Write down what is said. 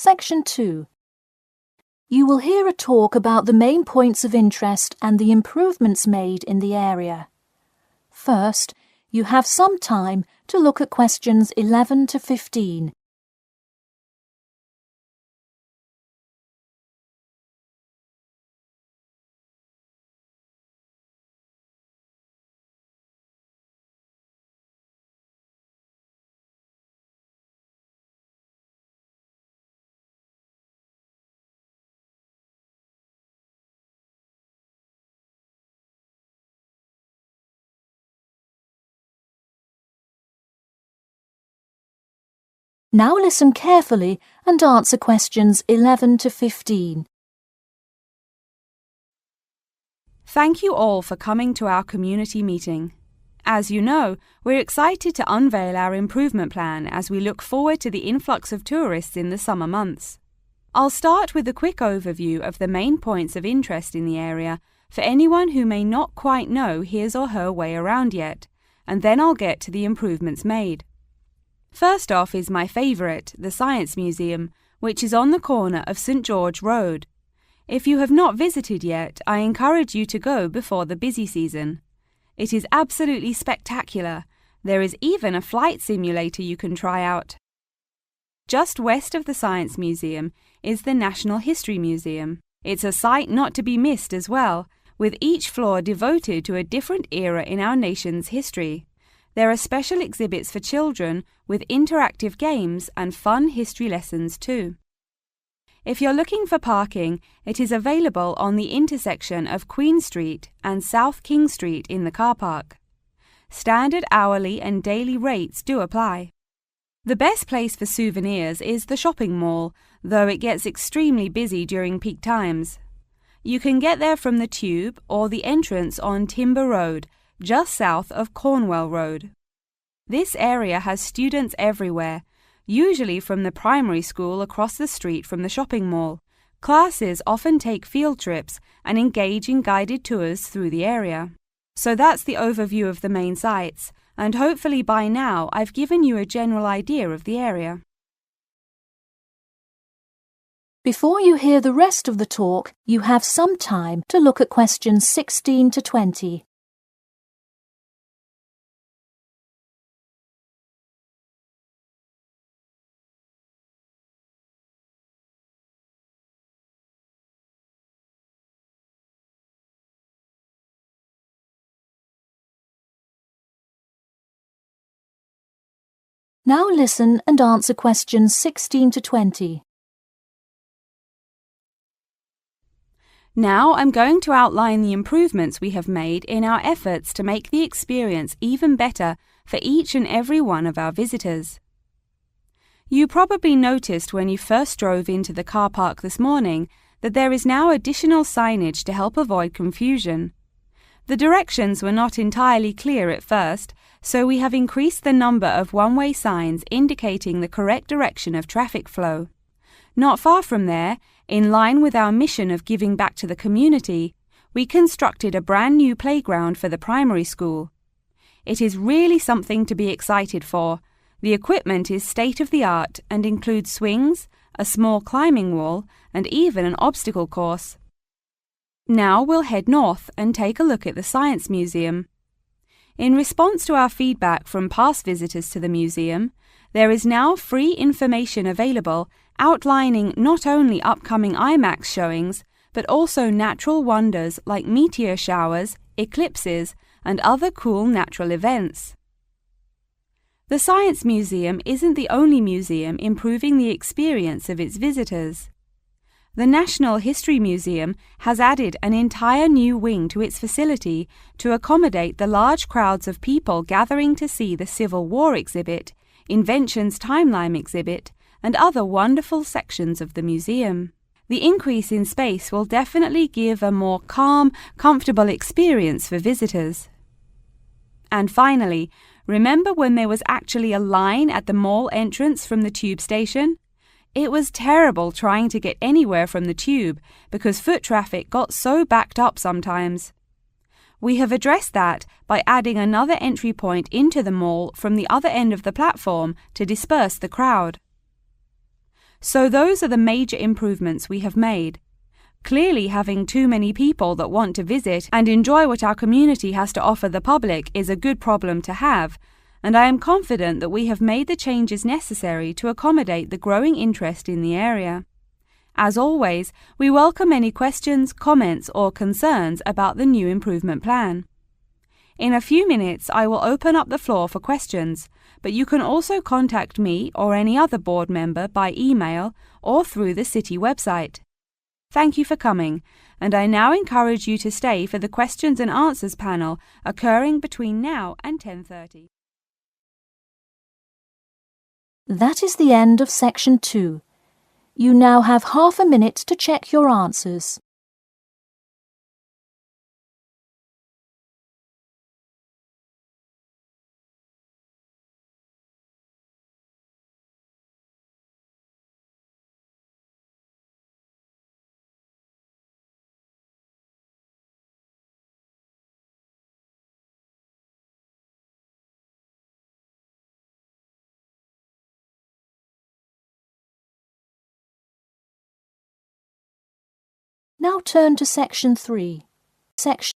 Section 2. You will hear a talk about the main points of interest and the improvements made in the area. First, you have some time to look at questions 11 to 15. Now listen carefully and answer questions 11 to 15. Thank you all for coming to our community meeting. As you know, we're excited to unveil our improvement plan as we look forward to the influx of tourists in the summer months. I'll start with a quick overview of the main points of interest in the area for anyone who may not quite know his or her way around yet, and then I'll get to the improvements made. First off is my favourite, the Science Museum, which is on the corner of St George Road. If you have not visited yet, I encourage you to go before the busy season. It is absolutely spectacular. There is even a flight simulator you can try out. Just west of the Science Museum is the National History Museum. It's a sight not to be missed as well, with each floor devoted to a different era in our nation's history. There are special exhibits for children with interactive games and fun history lessons too. If you're looking for parking, it is available on the intersection of Queen Street and South King Street in the car park. Standard hourly and daily rates do apply. The best place for souvenirs is the shopping mall, though it gets extremely busy during peak times. You can get there from the Tube or the entrance on Timber Road, just south of Cornwell Road. This area has students everywhere, usually from the primary school across the street from the shopping mall. Classes often take field trips and engage in guided tours through the area. So that's the overview of the main sites, and hopefully by now I've given you a general idea of the area. Before you hear the rest of the talk, you have some time to look at questions 16 to 20. Now listen and answer questions 16 to 20. Now I'm going to outline the improvements we have made in our efforts to make the experience even better for each and every one of our visitors. You probably noticed when you first drove into the car park this morning that there is now additional signage to help avoid confusion. The directions were not entirely clear at first, so we have increased the number of one-way signs indicating the correct direction of traffic flow. Not far from there, in line with our mission of giving back to the community, we constructed a brand new playground for the primary school. It is really something to be excited for. The equipment is state-of-the-art and includes swings, a small climbing wall, and even an obstacle course. Now we'll head north and take a look at the Science Museum. In response to our feedback from past visitors to the museum, there is now free information available outlining not only upcoming IMAX showings, but also natural wonders like meteor showers, eclipses, and other cool natural events. The Science Museum isn't the only museum improving the experience of its visitors. The National History Museum has added an entire new wing to its facility to accommodate the large crowds of people gathering to see the Civil War exhibit, Inventions Timeline exhibit, and other wonderful sections of the museum. The increase in space will definitely give a more calm, comfortable experience for visitors. And finally, remember when there was actually a line at the mall entrance from the Tube station? It was terrible trying to get anywhere from the Tube because foot traffic got so backed up sometimes. We have addressed that by adding another entry point into the mall from the other end of the platform to disperse the crowd. So those are the major improvements we have made. Clearly, having too many people that want to visit and enjoy what our community has to offer the public is a good problem to have, and I am confident that we have made the changes necessary to accommodate the growing interest in the area. As always, we welcome any questions, comments, or concerns about the new improvement plan. In a few minutes, I will open up the floor for questions, but you can also contact me or any other board member by email or through the city website. Thank you for coming, and I now encourage you to stay for the questions and answers panel occurring between now and 10:30. That is the end of section 2. You now have half a minute to check your answers. Now turn to section 3. Section